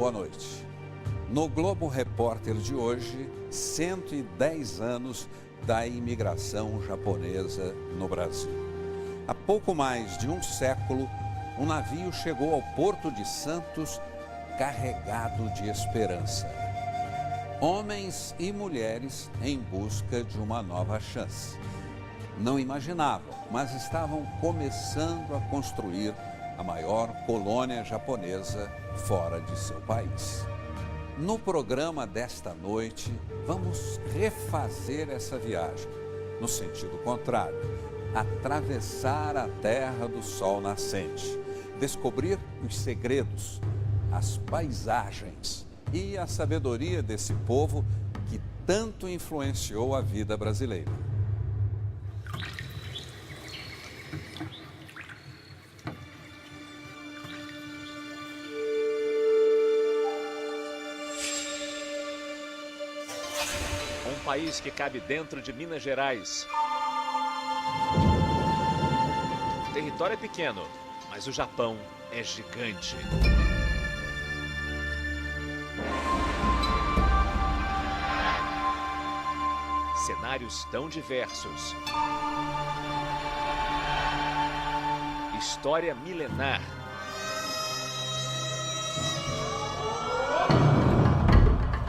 boa noite. No Globo Repórter de hoje, 110 anos da imigração japonesa no Brasil. Há pouco mais de um século, um navio chegou ao Porto de Santos carregado de esperança. Homens e mulheres em busca de uma nova chance. Não imaginavam, mas estavam começando a construir a maior colônia japonesa fora de seu país. No programa desta noite, vamos refazer essa viagem, no sentido contrário, atravessar a terra do sol nascente, descobrir os segredos, as paisagens e a sabedoria desse povo que tanto influenciou a vida brasileira. Um país que cabe dentro de Minas Gerais. O território é pequeno, mas o Japão é gigante. Cenários tão diversos. História milenar.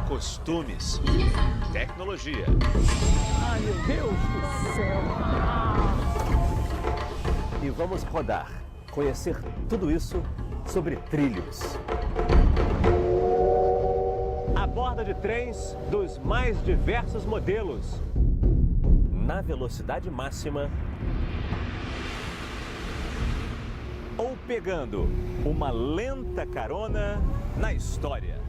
Costumes. Tecnologia. Ai, meu Deus do céu! E vamos rodar, conhecer tudo isso sobre trilhos. A borda de trens dos mais diversos modelos. Na velocidade máxima. Ou pegando uma lenta carona na história.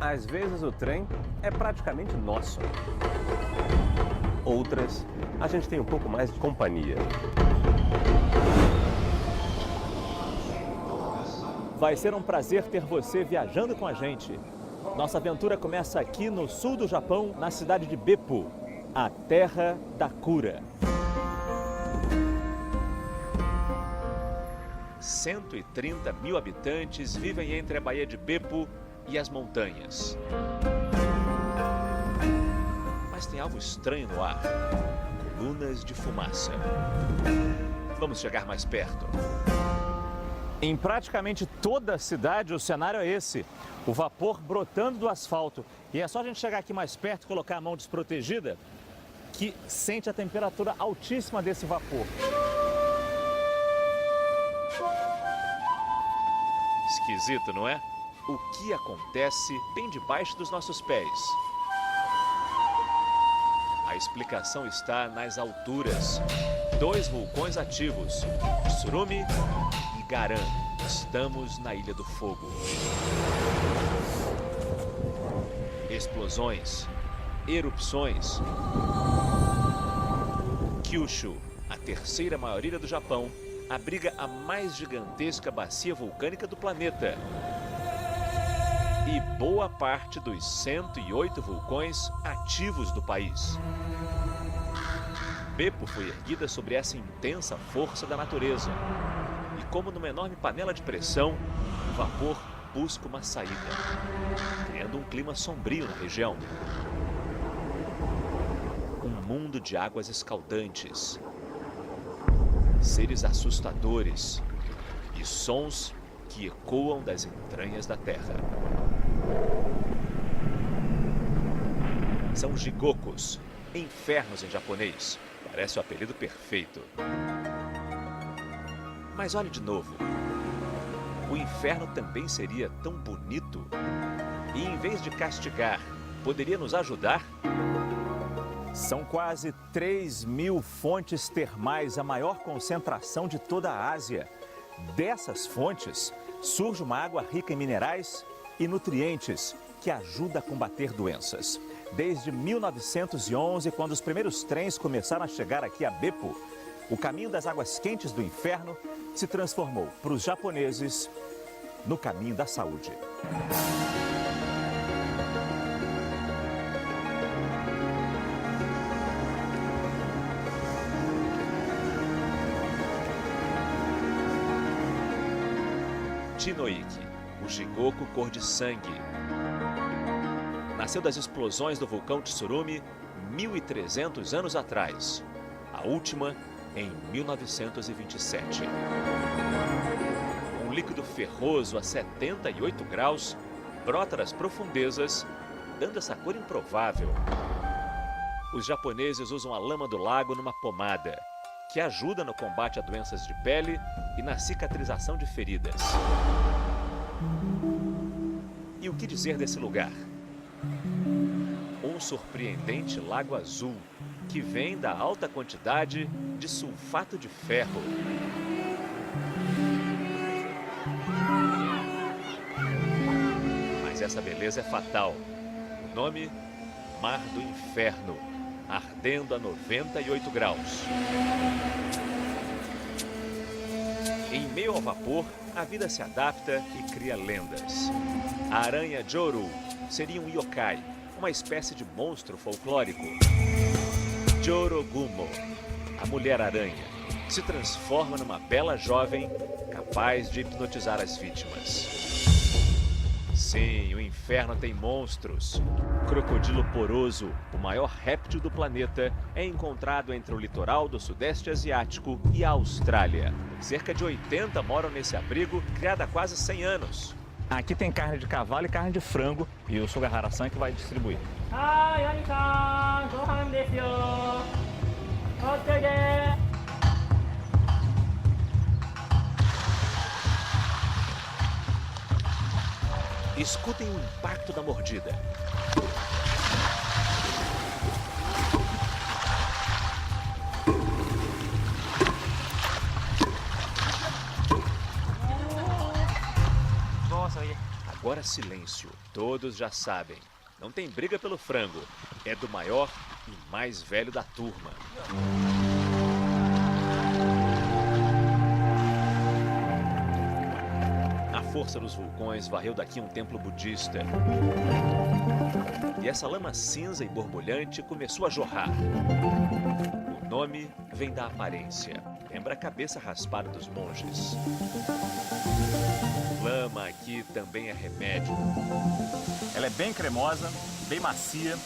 Às vezes o trem é praticamente nosso. Outras, a gente tem um pouco mais de companhia. Vai ser um prazer ter você viajando com a gente. Nossa aventura começa aqui no sul do Japão, na cidade de Beppu, a terra da cura. 130 mil habitantes vivem entre a Baía de Beppu e as montanhas. Mas tem algo estranho no ar. Colunas de fumaça. Vamos chegar mais perto. Em praticamente toda a cidade, o cenário é esse. O vapor brotando do asfalto. E é só a gente chegar aqui mais perto e colocar a mão desprotegida que sente a temperatura altíssima desse vapor. Esquisito, não é? O que acontece bem debaixo dos nossos pés? A explicação está nas alturas. 2 vulcões ativos, Tsurumi e Garan. Estamos na Ilha do Fogo. Explosões, erupções. Kyushu, a terceira maior ilha do Japão, abriga a mais gigantesca bacia vulcânica do planeta. E boa parte dos 108 vulcões ativos do país. Beppu foi erguida sobre essa intensa força da natureza. E como numa enorme panela de pressão, o vapor busca uma saída, criando um clima sombrio na região. Um mundo de águas escaldantes, seres assustadores e sons que ecoam das entranhas da terra. São jigokos, infernos em japonês. Parece o apelido perfeito. Mas olhe de novo. O inferno também seria tão bonito. E em vez de castigar, poderia nos ajudar? São quase 3.000 fontes termais, a maior concentração de toda a Ásia. Dessas fontes, surge uma água rica em minerais e nutrientes que ajuda a combater doenças. Desde 1911, quando os primeiros trens começaram a chegar aqui a Beppu, o caminho das águas quentes do inferno se transformou para os japoneses no caminho da saúde. Tinoiki, o Jigoku cor de sangue. Nasceu das explosões do vulcão Tsurumi 1.300 anos atrás. A última em 1927. Um líquido ferroso a 78 graus brota das profundezas, dando essa cor improvável. Os japoneses usam a lama do lago numa pomada, que ajuda no combate a doenças de pele e na cicatrização de feridas. E o que dizer desse lugar? Um surpreendente lago azul, que vem da alta quantidade de sulfato de ferro. Mas essa beleza é fatal. O nome? Mar do Inferno, ardendo a 98 graus. Em meio ao vapor, a vida se adapta e cria lendas. A aranha Joru seria um yokai, uma espécie de monstro folclórico. Jorogumo, a mulher-aranha, se transforma numa bela jovem capaz de hipnotizar as vítimas. Sim, o inferno tem monstros. O crocodilo poroso, o maior réptil do planeta, é encontrado entre o litoral do Sudeste Asiático e a Austrália. Cerca de 80 moram nesse abrigo, criado há quase 100 anos. Aqui tem carne de cavalo e carne de frango e o Sugahara-san que vai distribuir. Escutem o impacto da mordida. Agora silêncio. Todos já sabem. Não tem briga pelo frango. É do maior e mais velho da turma. A força dos vulcões varreu daqui um templo budista. E essa lama cinza e borbulhante começou a jorrar. O nome vem da aparência. Lembra a cabeça raspada dos monges. Lama aqui também é remédio. Ela é bem cremosa, bem macia.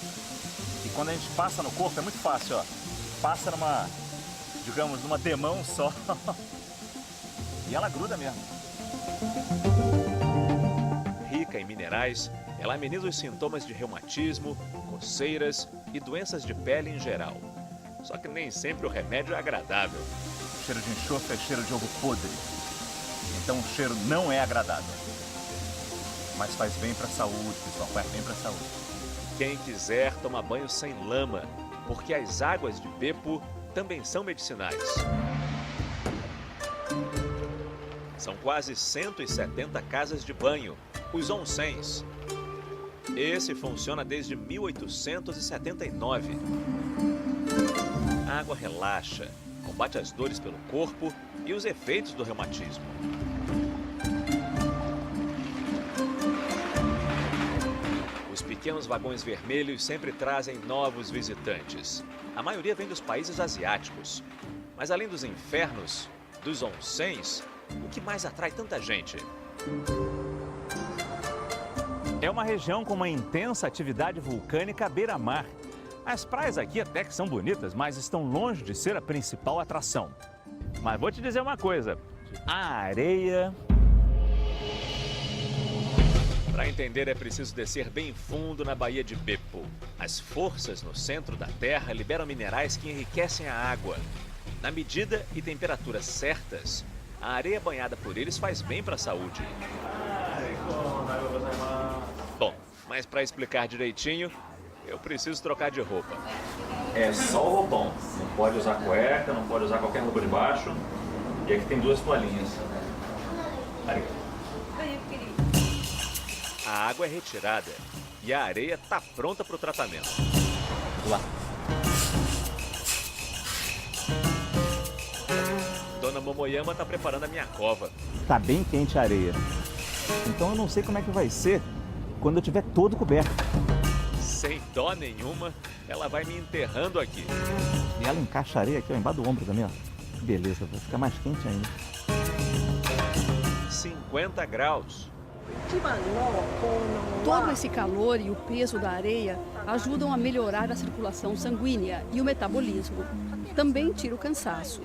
E quando a gente passa no corpo é muito fácil, ó. Passa numa, digamos, numa demão só. E ela gruda mesmo. Rica em minerais, ela ameniza os sintomas de reumatismo, coceiras e doenças de pele em geral. Só que nem sempre o remédio é agradável. O cheiro de enxofre é cheiro de ovo podre. Então o cheiro não é agradável. Mas faz bem para a saúde, pessoal, faz bem para a saúde. Quem quiser toma banho sem lama, porque as águas de Beppu também são medicinais. São quase 170 casas de banho, os onsens. Esse funciona desde 1879. A água relaxa, combate as dores pelo corpo e os efeitos do reumatismo. Os pequenos vagões vermelhos sempre trazem novos visitantes. A maioria vem dos países asiáticos. Mas além dos infernos, dos onsens, o que mais atrai tanta gente? É uma região com uma intensa atividade vulcânica à beira-mar. As praias aqui até que são bonitas, mas estão longe de ser a principal atração. Mas vou te dizer uma coisa, a areia... Para entender é preciso descer bem fundo na Baía de Beppu. As forças no centro da Terra liberam minerais que enriquecem a água. Na medida e temperatura certas, a areia banhada por eles faz bem para a saúde. Bom, mas para explicar direitinho, eu preciso trocar de roupa. É só o roupão, não pode usar cueca, não pode usar qualquer roupa de baixo. E aqui tem duas toalhinhas. A água é retirada e a areia está pronta para o tratamento. Lá. Dona Momoyama está preparando a minha cova. Tá bem quente a areia. Então eu não sei como é que vai ser quando eu estiver todo coberto. Sem dó nenhuma, ela vai me enterrando aqui. E ela encaixa a areia aqui, ó, embaixo do ombro também, ó. Que beleza, vai ficar mais quente ainda. Sim. 50 graus. Todo esse calor e o peso da areia ajudam a melhorar a circulação sanguínea e o metabolismo. Também tira o cansaço.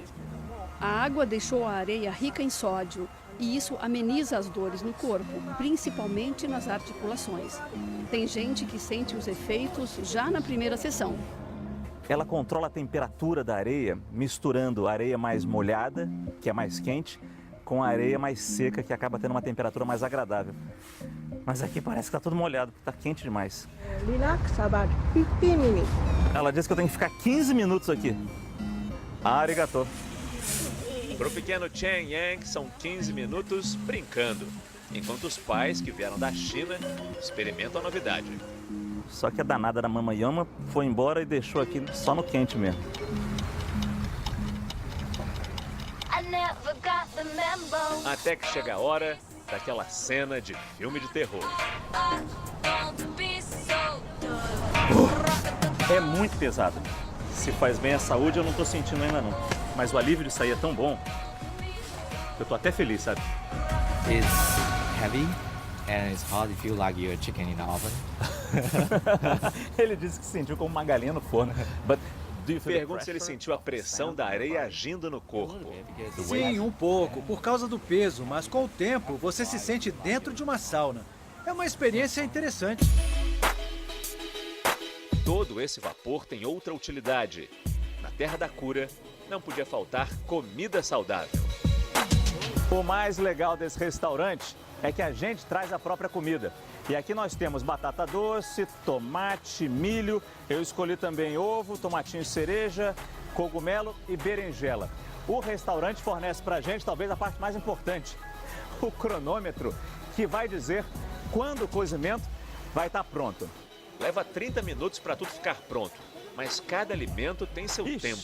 A água deixou a areia rica em sódio e isso ameniza as dores no corpo, principalmente nas articulações. Tem gente que sente os efeitos já na primeira sessão. Ela controla a temperatura da areia, misturando a areia mais molhada, que é mais quente, com a areia mais seca, que acaba tendo uma temperatura mais agradável. Mas aqui parece que está tudo molhado, porque está quente demais. Relax about 15 minutes. Ela disse que eu tenho que ficar 15 minutos aqui. Arigato. Para o pequeno Chen Yang, são 15 minutos brincando, enquanto os pais que vieram da China experimentam a novidade. Só que a danada da Mama Yama foi embora e deixou aqui só no quente mesmo. Até que chega a hora daquela cena de filme de terror. É muito pesado. Se faz bem à saúde, eu não tô sentindo ainda não. Mas o alívio de sair é tão bom, eu tô até feliz, sabe? It's heavy and it's hard to feel like you're a chicken in the oven. Ele disse que se sentiu como uma galinha no forno. But do you feel the Pergunto se ele pressure? sentiu a pressão da areia agindo no corpo. Sim, um pouco, por causa do peso, mas com o tempo você se sente dentro de uma sauna. É uma experiência interessante. Todo esse vapor tem outra utilidade. Na Terra da Cura, não podia faltar comida saudável. O mais legal desse restaurante é que a gente traz a própria comida. E aqui nós temos batata doce, tomate, milho. Eu escolhi também ovo, tomatinho cereja, cogumelo e berinjela. O restaurante fornece pra gente talvez a parte mais importante, o cronômetro, que vai dizer quando o cozimento vai estar pronto. Leva 30 minutos para tudo ficar pronto, mas cada alimento tem seu tempo.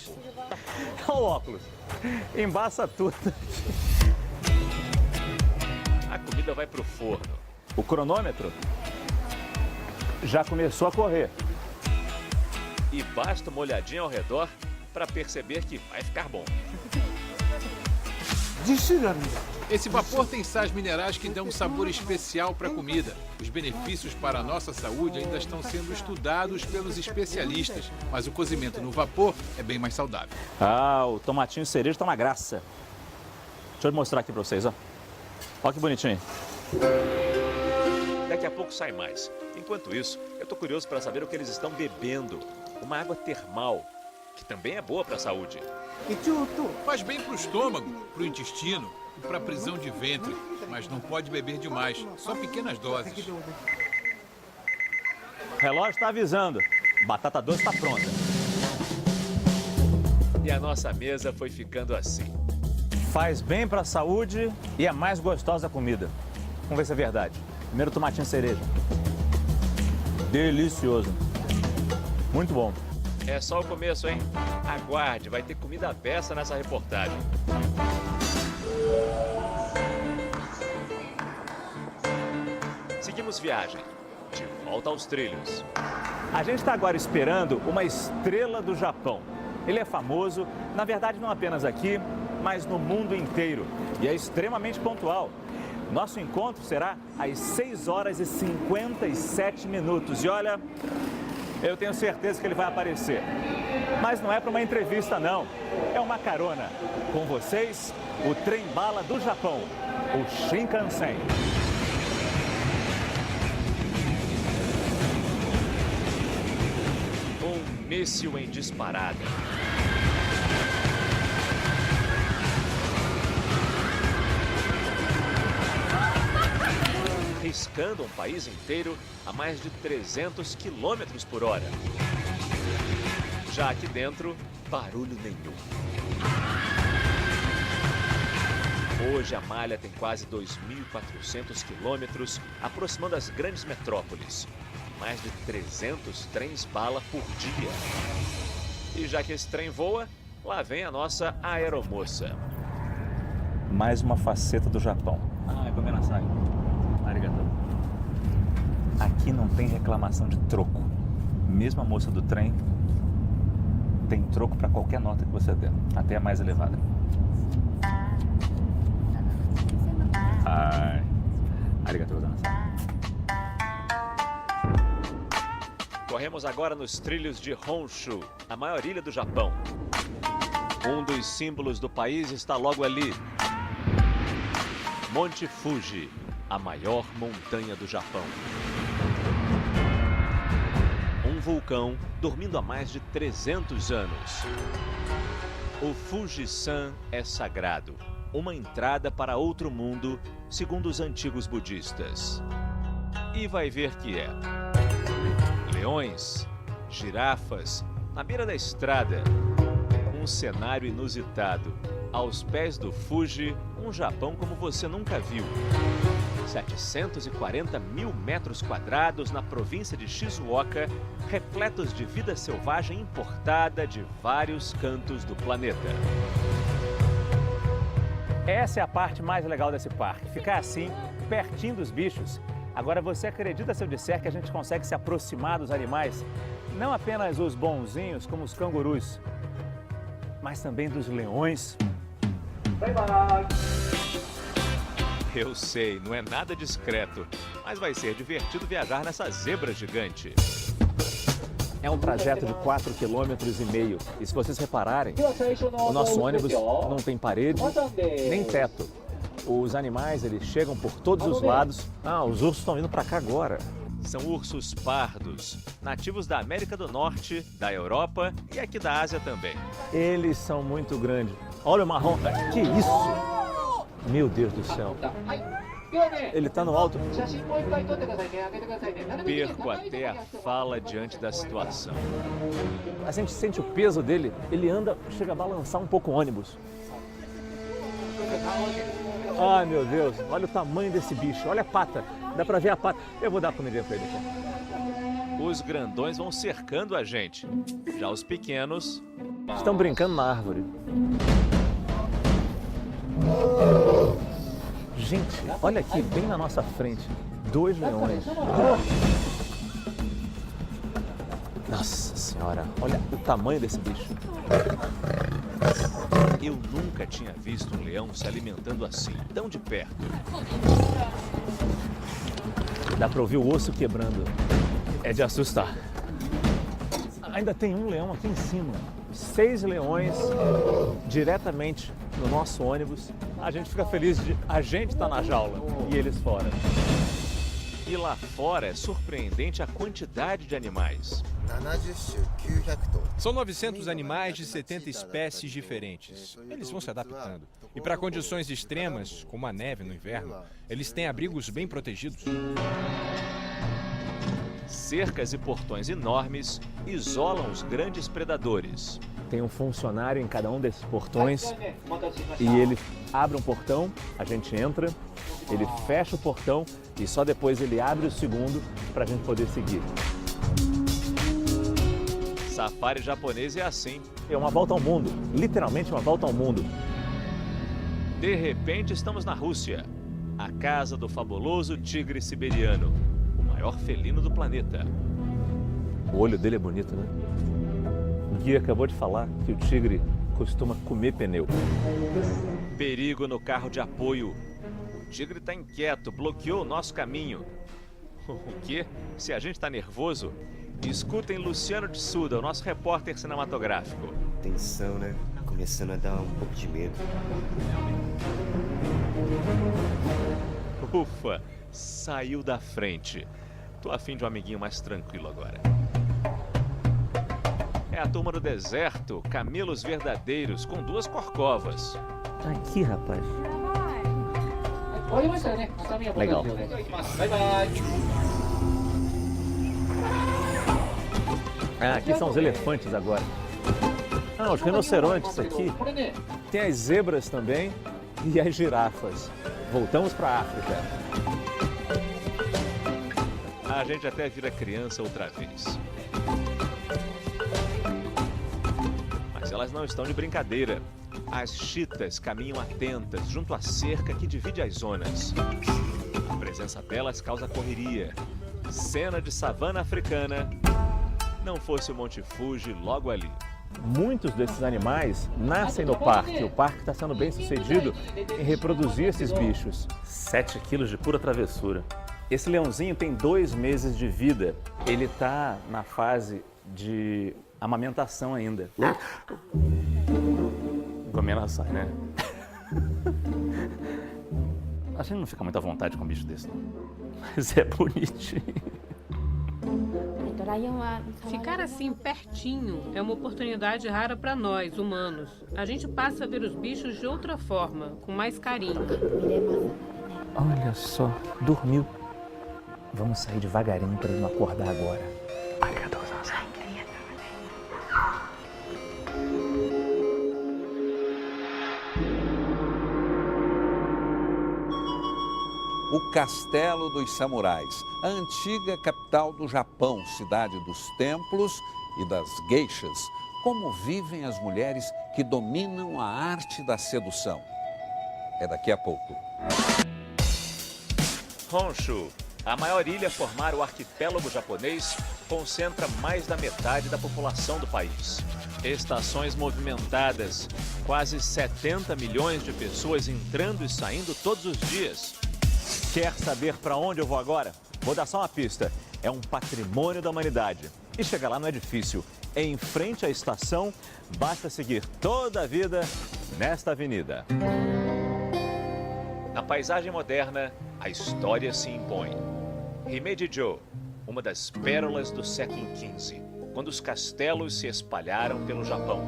Olha o óculos, embaça tudo. A comida vai pro forno. O cronômetro já começou a correr. E basta uma olhadinha ao redor para perceber que vai ficar bom. Esse vapor tem sais minerais que dão um sabor especial para a comida. Os benefícios para a nossa saúde ainda estão sendo estudados pelos especialistas, mas o cozimento no vapor é bem mais saudável. Ah, o tomatinho cereja tá uma graça. Deixa eu mostrar aqui para vocês, ó. Olha que bonitinho. Daqui a pouco sai mais. Enquanto isso, eu tô curioso para saber o que eles estão bebendo. Uma água termal, que também é boa para a saúde. Faz bem para o estômago, para o intestino e para a prisão de ventre, mas não pode beber demais, só pequenas doses. O relógio está avisando. Batata doce está pronta. E a nossa mesa foi ficando assim. Faz bem para a saúde e é mais gostosa a comida. Vamos ver se é verdade. Primeiro tomatinho cereja. Delicioso. Muito bom. É só o começo, hein? Aguarde, vai ter comida à beça nessa reportagem. Seguimos viagem, de volta aos trilhos. A gente está agora esperando uma estrela do Japão. Ele é famoso, na verdade não apenas aqui, mas no mundo inteiro. E é extremamente pontual. Nosso encontro será às 6 horas e 57 minutos. E olha, eu tenho certeza que ele vai aparecer. Mas não é para uma entrevista, não. É uma carona. Com vocês, o trem-bala do Japão, o Shinkansen. Um míssil em disparada. Riscando um país inteiro a mais de 300 km por hora. Já aqui dentro, barulho nenhum. Hoje a malha tem quase 2.400 quilômetros, aproximando as grandes metrópoles. Mais de 300 trens-bala por dia. E já que esse trem voa, lá vem a nossa aeromoça. Mais uma faceta do Japão. Ah, é comer na saia. Arigato. Aqui não tem reclamação de troco. Mesmo a moça do trem tem troco para qualquer nota que você der, até a mais elevada. Ai, arigatou gozaimasu. Corremos agora nos trilhos de Honshu, a maior ilha do Japão. Um dos símbolos do país está logo ali. Monte Fuji, a maior montanha do Japão. Um vulcão dormindo há mais de 300 anos. O Fuji-san é sagrado, uma entrada para outro mundo, segundo os antigos budistas. E vai ver que é. Leões, girafas, na beira da estrada. Um cenário inusitado. Aos pés do Fuji, um Japão como você nunca viu. 740 mil metros quadrados na província de Shizuoka, repletos de vida selvagem importada de vários cantos do planeta. Essa é a parte mais legal desse parque, ficar assim, pertinho dos bichos. Agora, você acredita se eu disser que a gente consegue se aproximar dos animais? Não apenas os bonzinhos, como os cangurus, mas também dos leões. Bye, bye. Eu sei, não é nada discreto, mas vai ser divertido viajar nessa zebra gigante. É um trajeto de 4,5 km. E se vocês repararem, o nosso ônibus não tem parede nem teto. Os animais, eles chegam por todos os lados. Ah, os ursos estão indo para cá agora. São ursos pardos, nativos da América do Norte, da Europa e aqui da Ásia também. Eles são muito grandes. Olha o marrom. Que isso? Meu Deus do céu. Ele está no alto. Perco até a fala diante da situação. A gente sente o peso dele. Ele anda, chega a balançar um pouco o ônibus. Ai, meu Deus. Olha o tamanho desse bicho. Olha a pata. Dá pra ver a pata. Eu vou dar comida pra ele aqui. Os grandões vão cercando a gente. Já os pequenos estão brincando na árvore. Gente, olha aqui, bem na nossa frente, 2 leões. Nossa Senhora, olha o tamanho desse bicho. Eu nunca tinha visto um leão se alimentando assim, tão de perto. Dá pra ouvir o osso quebrando. É de assustar. Ainda tem um leão aqui em cima. 6 leões diretamente no nosso ônibus. A gente fica feliz de a gente estar na jaula e eles fora. E lá fora é surpreendente a quantidade de animais. São 900 animais de 70 espécies diferentes. Eles vão se adaptando. E para condições extremas, como a neve no inverno, eles têm abrigos bem protegidos. Cercas e portões enormes isolam os grandes predadores. Tem um funcionário em cada um desses portões e ele abre um portão, a gente entra, ele fecha o portão e só depois ele abre o segundo para a gente poder seguir. Safari japonês é assim. É uma volta ao mundo, literalmente uma volta ao mundo. De repente estamos na Rússia, a casa do fabuloso tigre siberiano, o maior felino do planeta. O olho dele é bonito, né? O guia acabou de falar que o tigre costuma comer pneu. Perigo no carro de apoio. O tigre está inquieto, bloqueou o nosso caminho. O quê? Se a gente está nervoso, escutem Luciano de Suda, o nosso repórter cinematográfico. Tensão, né? Começando a dar um pouco de medo. Ufa, saiu da frente. Tô a fim de um amiguinho mais tranquilo agora. É a turma do deserto, camelos verdadeiros, com 2 corcovas. Aqui, rapaz. Legal. Ah, aqui são os elefantes agora. Ah, os rinocerontes aqui. Tem as zebras também e as girafas. Voltamos para a África. A gente até vira criança outra vez. Mas elas não estão de brincadeira. As chitas caminham atentas junto à cerca que divide as zonas. A presença delas causa correria. Cena de savana africana. Não fosse o Monte Fuji logo ali. Muitos desses animais nascem no parque. O parque está sendo bem sucedido em reproduzir esses bichos. 7 quilos de pura travessura. Esse leãozinho tem 2 meses de vida. Ele está na fase de amamentação ainda. Comendo açaí, né? A gente não fica muito à vontade com um bicho desse, não. Mas é bonitinho. Ficar assim pertinho é uma oportunidade rara para nós, humanos. A gente passa a ver os bichos de outra forma, com mais carinho. Olha só, dormiu. Vamos sair devagarinho para ele não acordar agora. O Castelo dos Samurais, a antiga capital do Japão, cidade dos templos e das geishas. Como vivem as mulheres que dominam a arte da sedução? É daqui a pouco. Honshu, a maior ilha a formar o arquipélago japonês, concentra mais da metade da população do país. Estações movimentadas, quase 70 milhões de pessoas entrando e saindo todos os dias. Quer saber para onde eu vou agora? Vou dar só uma pista. É um patrimônio da humanidade. E chegar lá não é difícil. Em frente à estação, basta seguir toda a vida nesta avenida. Na paisagem moderna, a história se impõe. Himeji-jo, uma das pérolas do século XV, quando os castelos se espalharam pelo Japão.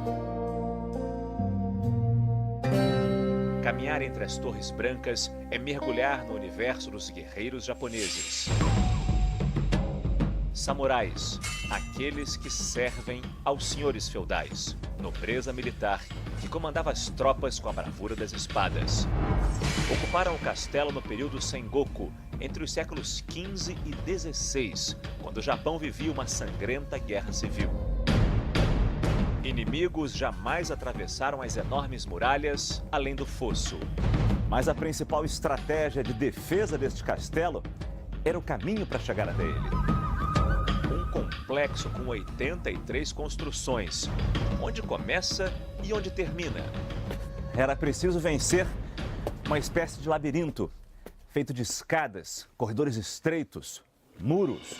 Caminhar entre as torres brancas é mergulhar no universo dos guerreiros japoneses. Samurais, aqueles que servem aos senhores feudais, nobreza militar que comandava as tropas com a bravura das espadas. Ocuparam o castelo no período Sengoku, entre os séculos XV e XVI, quando o Japão vivia uma sangrenta guerra civil. Inimigos jamais atravessaram as enormes muralhas além do fosso. Mas a principal estratégia de defesa deste castelo era o caminho para chegar até ele. Um complexo com 83 construções, onde começa e onde termina. Era preciso vencer uma espécie de labirinto, feito de escadas, corredores estreitos, muros.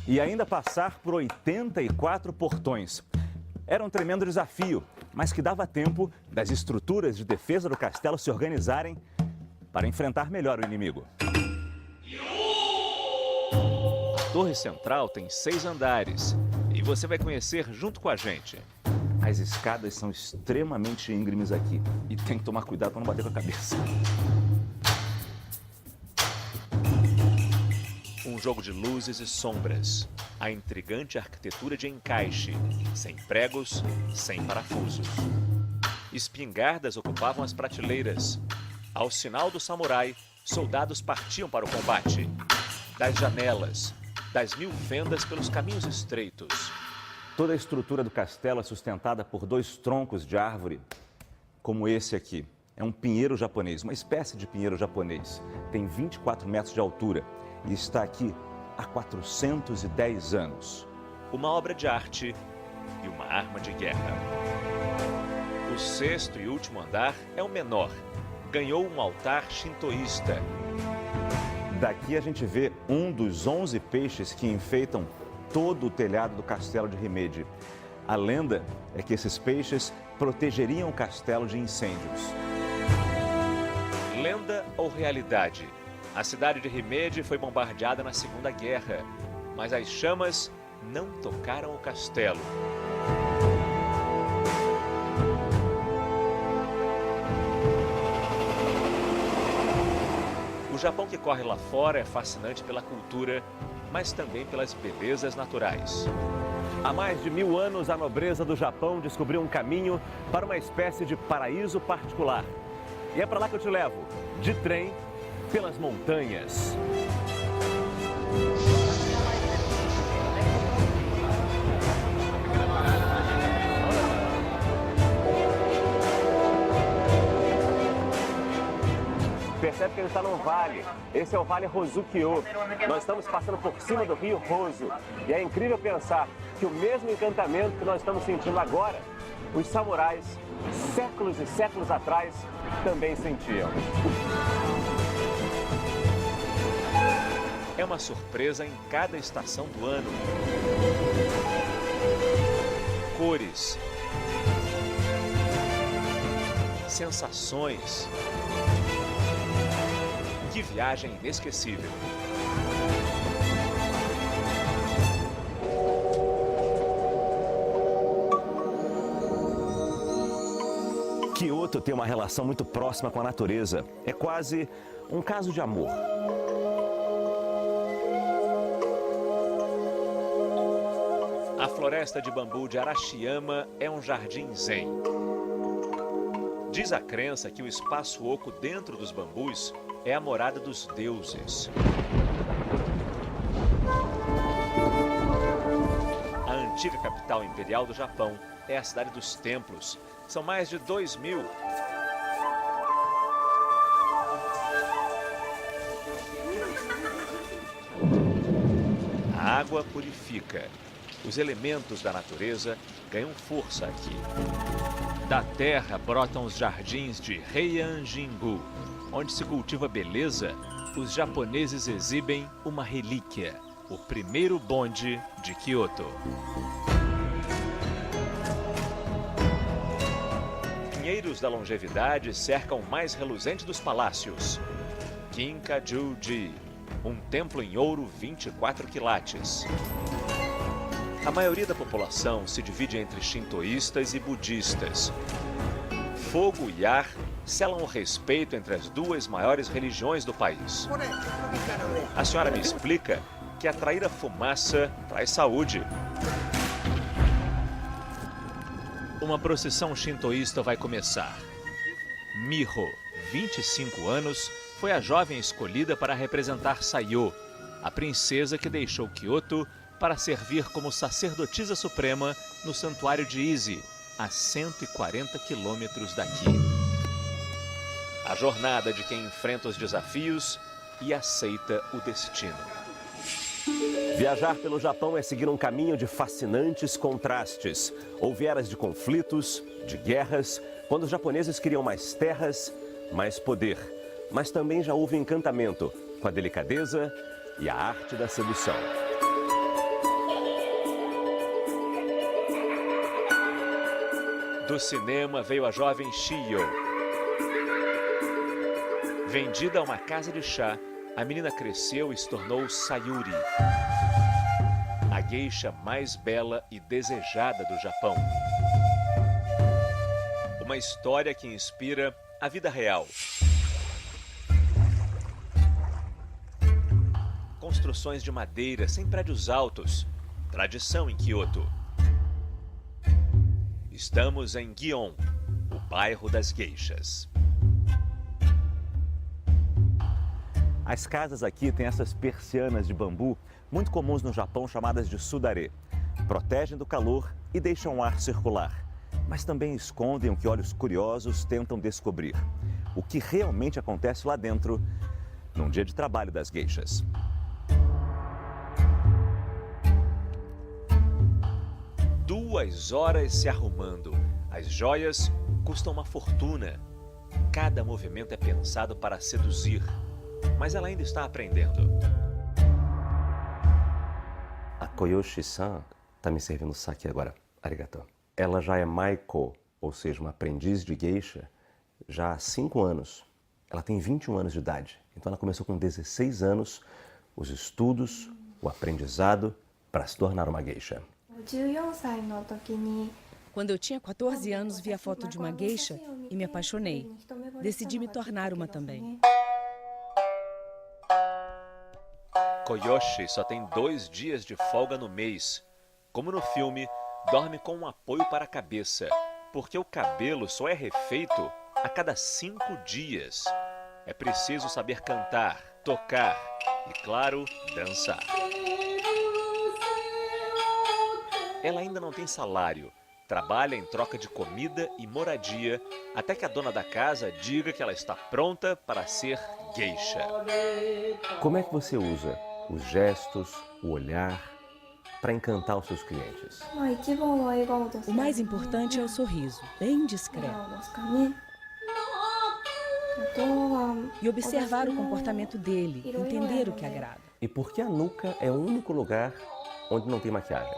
E ainda passar por 84 portões. Era um tremendo desafio, mas que dava tempo das estruturas de defesa do castelo se organizarem para enfrentar melhor o inimigo. A torre central tem 6 andares e você vai conhecer junto com a gente. As escadas são extremamente íngremes aqui e tem que tomar cuidado para não bater com a cabeça. Um jogo de luzes e sombras, a intrigante arquitetura de encaixe, sem pregos, sem parafusos. Espingardas ocupavam as prateleiras. Ao sinal do samurai, soldados partiam para o combate. Das janelas, das 1000 fendas pelos caminhos estreitos. Toda a estrutura do castelo é sustentada por 2 troncos de árvore, como esse aqui. É um pinheiro japonês, uma espécie de pinheiro japonês. Tem 24 metros de altura. E está aqui há 410 anos. Uma obra de arte e uma arma de guerra. O 6º e último andar é o menor. Ganhou um altar shintoísta. Daqui a gente vê um dos 11 peixes que enfeitam todo o telhado do castelo de Himeji. A lenda é que esses peixes protegeriam o castelo de incêndios. Lenda ou realidade? A cidade de Himeji foi bombardeada na Segunda Guerra, mas as chamas não tocaram o castelo. O Japão que corre lá fora é fascinante pela cultura, mas também pelas belezas naturais. Há mais de 1000 anos, a nobreza do Japão descobriu um caminho para uma espécie de paraíso particular. E é para lá que eu te levo, de trem, pelas montanhas. Percebe que ele está num vale. Esse é o Vale Hozukyo. Nós estamos passando por cima do rio Hozu. E é incrível pensar que o mesmo encantamento que nós estamos sentindo agora, os samurais, séculos e séculos atrás, também sentiam. É uma surpresa em cada estação do ano. Cores, sensações. Que viagem inesquecível. Kyoto tem uma relação muito próxima com a natureza. É quase um caso de amor. A floresta de bambu de Arashiyama é um jardim zen. Diz a crença que o espaço oco dentro dos bambus é a morada dos deuses. A antiga capital imperial do Japão é a cidade dos templos. São mais de 2.000. A água purifica. Os elementos da natureza ganham força aqui. Da terra brotam os jardins de Heian-jingu. Onde se cultiva beleza, os japoneses exibem uma relíquia, o primeiro bonde de Kyoto. Pinheiros da longevidade cercam o mais reluzente dos palácios. Kinkajou-ji, um templo em ouro 24 quilates. A maioria da população se divide entre shintoístas e budistas. Fogo e ar selam o respeito entre as duas maiores religiões do país. A senhora me explica que atrair a fumaça traz saúde. Uma procissão shintoísta vai começar. Miho, 25 anos, foi a jovem escolhida para representar Sayo, a princesa que deixou Kyoto para servir como sacerdotisa suprema no santuário de Ise, a 140 quilômetros daqui. A jornada de quem enfrenta os desafios e aceita o destino. Viajar pelo Japão é seguir um caminho de fascinantes contrastes. Houve eras de conflitos, de guerras, quando os japoneses queriam mais terras, mais poder. Mas também já houve encantamento com a delicadeza e a arte da sedução. Do cinema veio a jovem Shiyo. Vendida a uma casa de chá, a menina cresceu e se tornou Sayuri, a geisha mais bela e desejada do Japão. Uma história que inspira a vida real. Construções de madeira sem prédios altos, tradição em Kyoto. Estamos em Gion, o bairro das geishas. As casas aqui têm essas persianas de bambu, muito comuns no Japão, chamadas de sudare. Protegem do calor e deixam o ar circular, mas também escondem o que olhos curiosos tentam descobrir. O que realmente acontece lá dentro, num dia de trabalho das geishas. Duas horas se arrumando. As joias custam uma fortuna. Cada movimento é pensado para seduzir. Mas ela ainda está aprendendo. A Koyoshi-san está me servindo sake agora. Arigato. Ela já é maiko, ou seja, uma aprendiz de geisha, já há 5 anos. Ela tem 21 anos de idade. Então ela começou com 16 anos os estudos, o aprendizado para se tornar uma geisha. Quando eu tinha 14 anos, vi a foto de uma geisha e me apaixonei. Decidi me tornar uma também. Koyoshi só tem 2 dias de folga no mês. Como no filme, dorme com um apoio para a cabeça, porque o cabelo só é refeito a cada 5 dias. É preciso saber cantar, tocar e, claro, dançar. Ela ainda não tem salário. Trabalha em troca de comida e moradia, até que a dona da casa diga que ela está pronta para ser geisha. Como é que você usa os gestos, o olhar, para encantar os seus clientes? O mais importante é o sorriso, bem discreto. E observar o comportamento dele, entender o que agrada. E por que a nuca é o único lugar onde não tem maquiagem?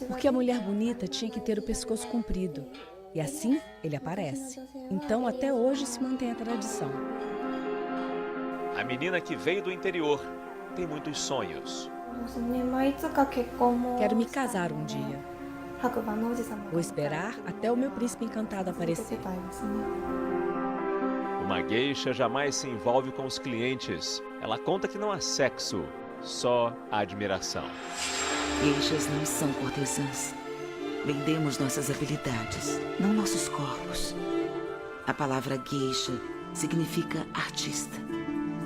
Porque a mulher bonita tinha que ter o pescoço comprido. E assim ele aparece. Então até hoje se mantém a tradição. A menina que veio do interior tem muitos sonhos. Quero me casar um dia. Vou esperar até o meu príncipe encantado aparecer. Uma geisha jamais se envolve com os clientes. Ela conta que não há sexo, só admiração. Geishas não são cortesãs. Vendemos nossas habilidades, não nossos corpos. A palavra geisha significa artista.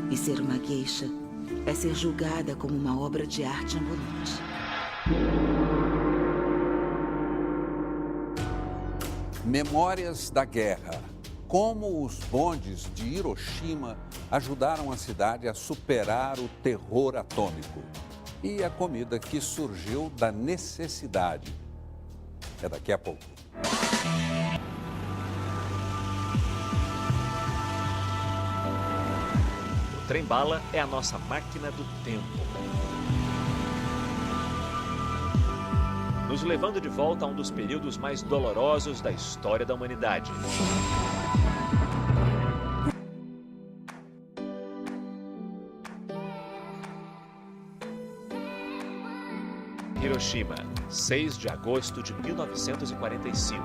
E ser uma geisha é ser julgada como uma obra de arte ambulante. Memórias da guerra. Como os bondes de Hiroshima ajudaram a cidade a superar o terror atômico. E a comida que surgiu da necessidade. É daqui a pouco. O trem-bala é a nossa máquina do tempo. Nos levando de volta a um dos períodos mais dolorosos da história da humanidade. Hiroshima, 6 de agosto de 1945.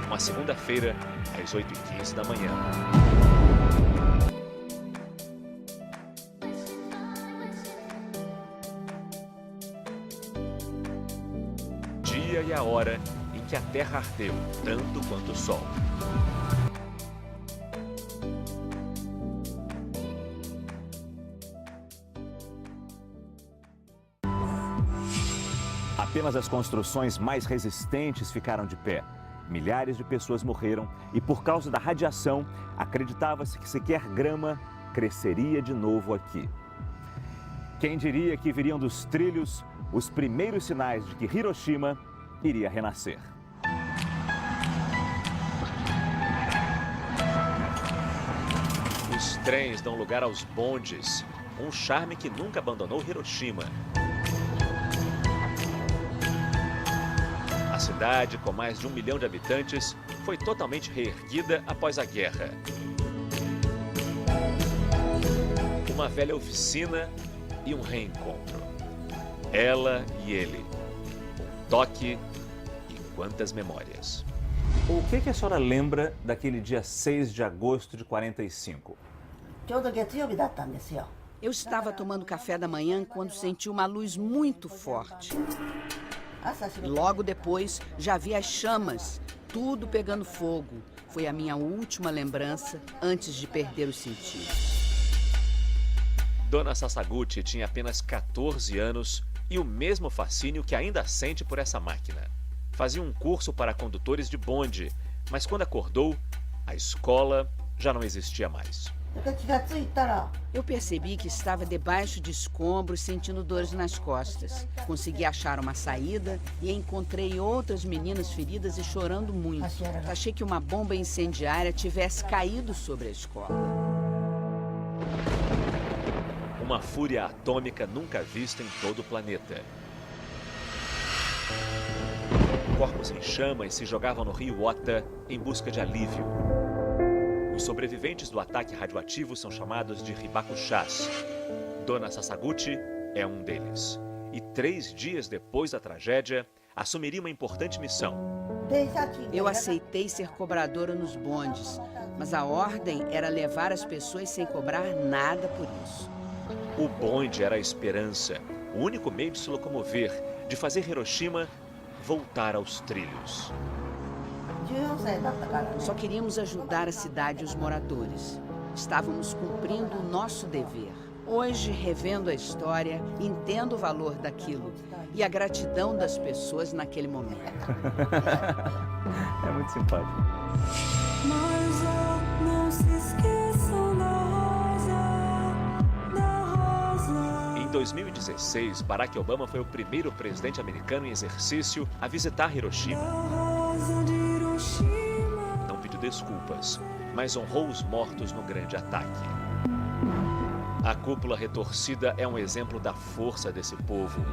Uma segunda-feira, às 8h15 da manhã. Dia e a hora em que a Terra ardeu, tanto quanto o Sol. Apenas as construções mais resistentes ficaram de pé. Milhares de pessoas morreram e, por causa da radiação, acreditava-se que sequer grama cresceria de novo aqui. Quem diria que viriam dos trilhos os primeiros sinais de que Hiroshima iria renascer? Os trens dão lugar aos bondes, um charme que nunca abandonou Hiroshima. A cidade, com mais de 1 milhão de habitantes, foi totalmente reerguida após a guerra. Uma velha oficina e um reencontro. Ela e ele. Um toque e quantas memórias. O que a senhora lembra daquele dia 6 de agosto de 45? Eu estava tomando café da manhã quando senti uma luz muito forte. Logo depois, já vi as chamas, tudo pegando fogo. Foi a minha última lembrança antes de perder os sentidos. Dona Sasaguchi tinha apenas 14 anos e o mesmo fascínio que ainda sente por essa máquina. Fazia um curso para condutores de bonde, mas quando acordou, a escola já não existia mais. Eu percebi que estava debaixo de escombros, sentindo dores nas costas. Consegui achar uma saída e encontrei outras meninas feridas e chorando muito. Achei que uma bomba incendiária tivesse caído sobre a escola. Uma fúria atômica nunca vista em todo o planeta. Corpos em chamas se jogavam no rio Ota em busca de alívio. Os sobreviventes do ataque radioativo são chamados de hibakushas. Dona Sasaguchi é um deles. E 3 dias depois da tragédia, assumiria uma importante missão. Eu aceitei ser cobradora nos bondes, mas a ordem era levar as pessoas sem cobrar nada por isso. O bonde era a esperança, o único meio de se locomover, de fazer Hiroshima voltar aos trilhos. Só queríamos ajudar a cidade e os moradores. Estávamos cumprindo o nosso dever. Hoje, revendo a história, entendo o valor daquilo e a gratidão das pessoas naquele momento. É muito simpático. 2016, Barack Obama foi o primeiro presidente americano em exercício a visitar Hiroshima. Não pediu desculpas, mas honrou os mortos no grande ataque. A cúpula retorcida é um exemplo da força desse povo.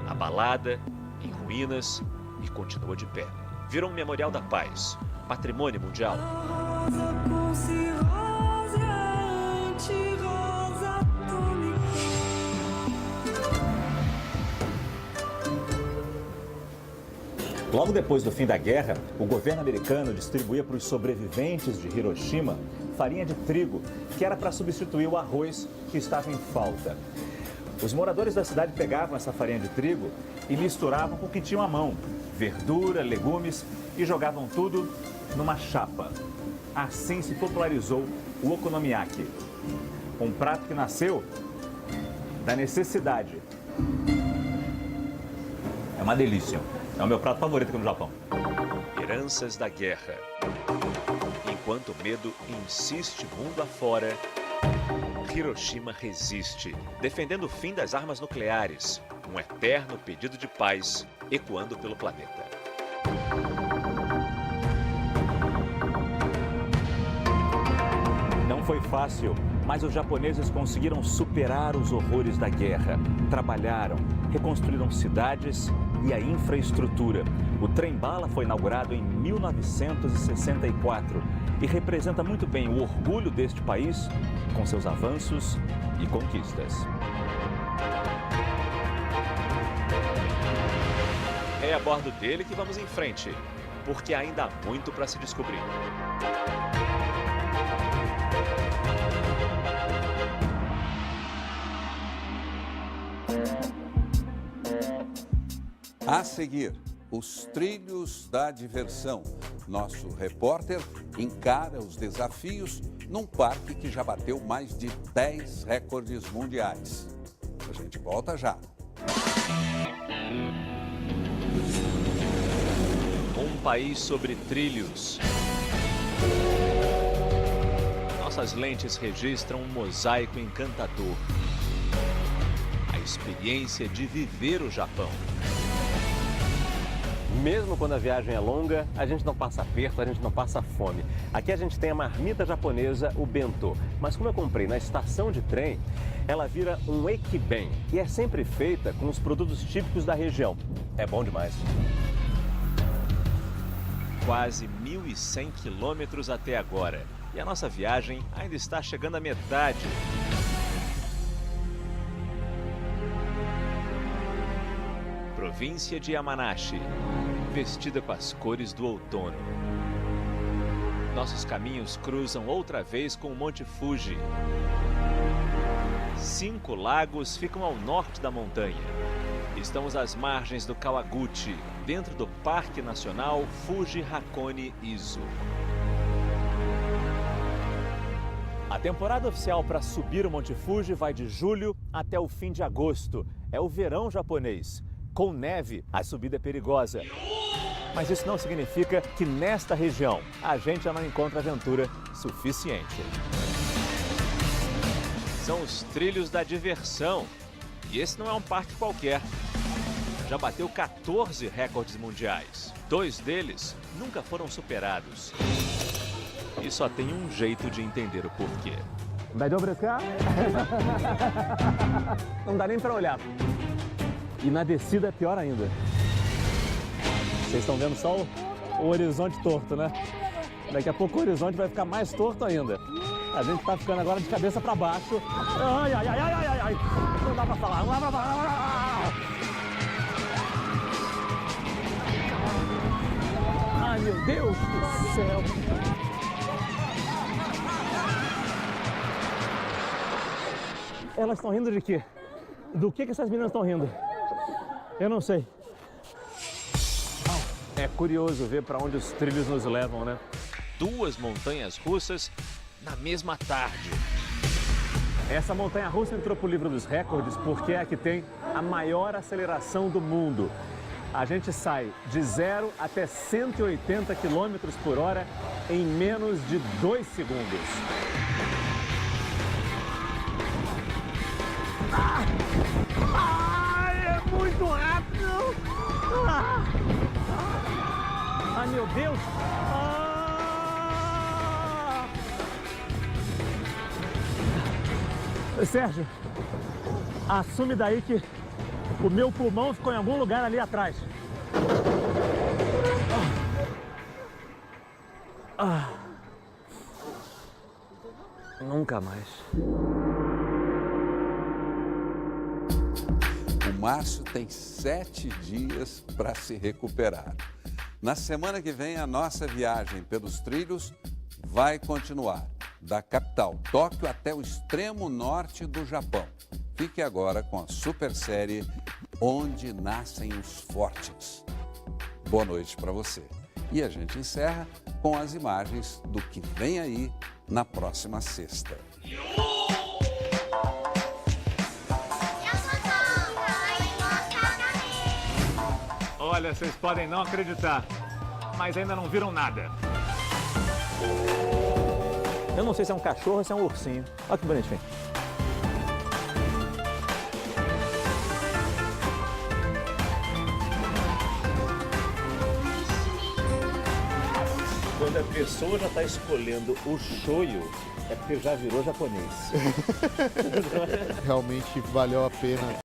Abalada, em ruínas e continua de pé. Virou um memorial da paz, patrimônio mundial. Logo depois do fim da guerra, o governo americano distribuía para os sobreviventes de Hiroshima farinha de trigo, que era para substituir o arroz que estava em falta. Os moradores da cidade pegavam essa farinha de trigo e misturavam com o que tinham à mão, verdura, legumes, e jogavam tudo numa chapa. Assim se popularizou o okonomiyaki, um prato que nasceu da necessidade. É uma delícia. É o meu prato favorito aqui no Japão. Heranças da guerra. Enquanto o medo insiste mundo afora, Hiroshima resiste, defendendo o fim das armas nucleares, um eterno pedido de paz ecoando pelo planeta. Não foi fácil, mas os japoneses conseguiram superar os horrores da guerra. Trabalharam, reconstruíram cidades e a infraestrutura. O trem-bala foi inaugurado em 1964 e representa muito bem o orgulho deste país com seus avanços e conquistas. É a bordo dele que vamos em frente, porque ainda há muito para se descobrir. A seguir, os trilhos da diversão. Nosso repórter encara os desafios num parque que já bateu mais de 10 recordes mundiais. A gente volta já. Um país sobre trilhos. Nossas lentes registram um mosaico encantador. A experiência de viver o Japão. Mesmo quando a viagem é longa, a gente não passa aperto, a gente não passa fome. Aqui a gente tem a marmita japonesa, o bentô. Mas como eu comprei na estação de trem, ela vira um ekiben, que é sempre feita com os produtos típicos da região. É bom demais. Quase 1.100 quilômetros até agora. E a nossa viagem ainda está chegando à metade. Província de Yamanashi, vestida com as cores do outono. Nossos caminhos cruzam outra vez com o Monte Fuji. 5 lagos ficam ao norte da montanha. Estamos às margens do Kawaguchi, dentro do Parque Nacional Fuji Hakone Izu. A temporada oficial para subir o Monte Fuji vai de julho até o fim de agosto. É o verão japonês. Com neve, a subida é perigosa. Mas isso não significa que nesta região a gente já não encontra aventura suficiente. São os trilhos da diversão. E esse não é um parque qualquer. Já bateu 14 recordes mundiais. 2 deles nunca foram superados. E só tem um jeito de entender o porquê. Não dá nem para olhar. E na descida é pior ainda. Vocês estão vendo só o horizonte torto, né? Daqui a pouco o horizonte vai ficar mais torto ainda. A gente está ficando agora de cabeça para baixo. Ai, ai, ai, ai, ai, ai. Não dá para falar, não dá para falar. Ai, meu Deus do céu. Elas estão rindo de quê? Do que essas meninas estão rindo? Eu não sei. É curioso ver para onde os trilhos nos levam, né? 2 montanhas russas na mesma tarde. Essa montanha russa entrou para o livro dos recordes porque é a que tem a maior aceleração do mundo. A gente sai de 0 até 180 km por hora em menos de 2 segundos. Ai, é muito rápido! Ai, meu Deus! Sérgio, assume daí que o meu pulmão ficou em algum lugar ali atrás. Nunca mais. O Márcio tem 7 dias para se recuperar. Na semana que vem, a nossa viagem pelos trilhos vai continuar, da capital Tóquio até o extremo norte do Japão. Fique agora com a super série Onde Nascem os Fortes. Boa noite para você. E a gente encerra com as imagens do que vem aí na próxima sexta. Olha, vocês podem não acreditar, mas ainda não viram nada. Eu não sei se é um cachorro ou se é um ursinho. Olha que bonitinho. Quando a pessoa já está escolhendo o shoyu, é porque já virou japonês. Realmente valeu a pena.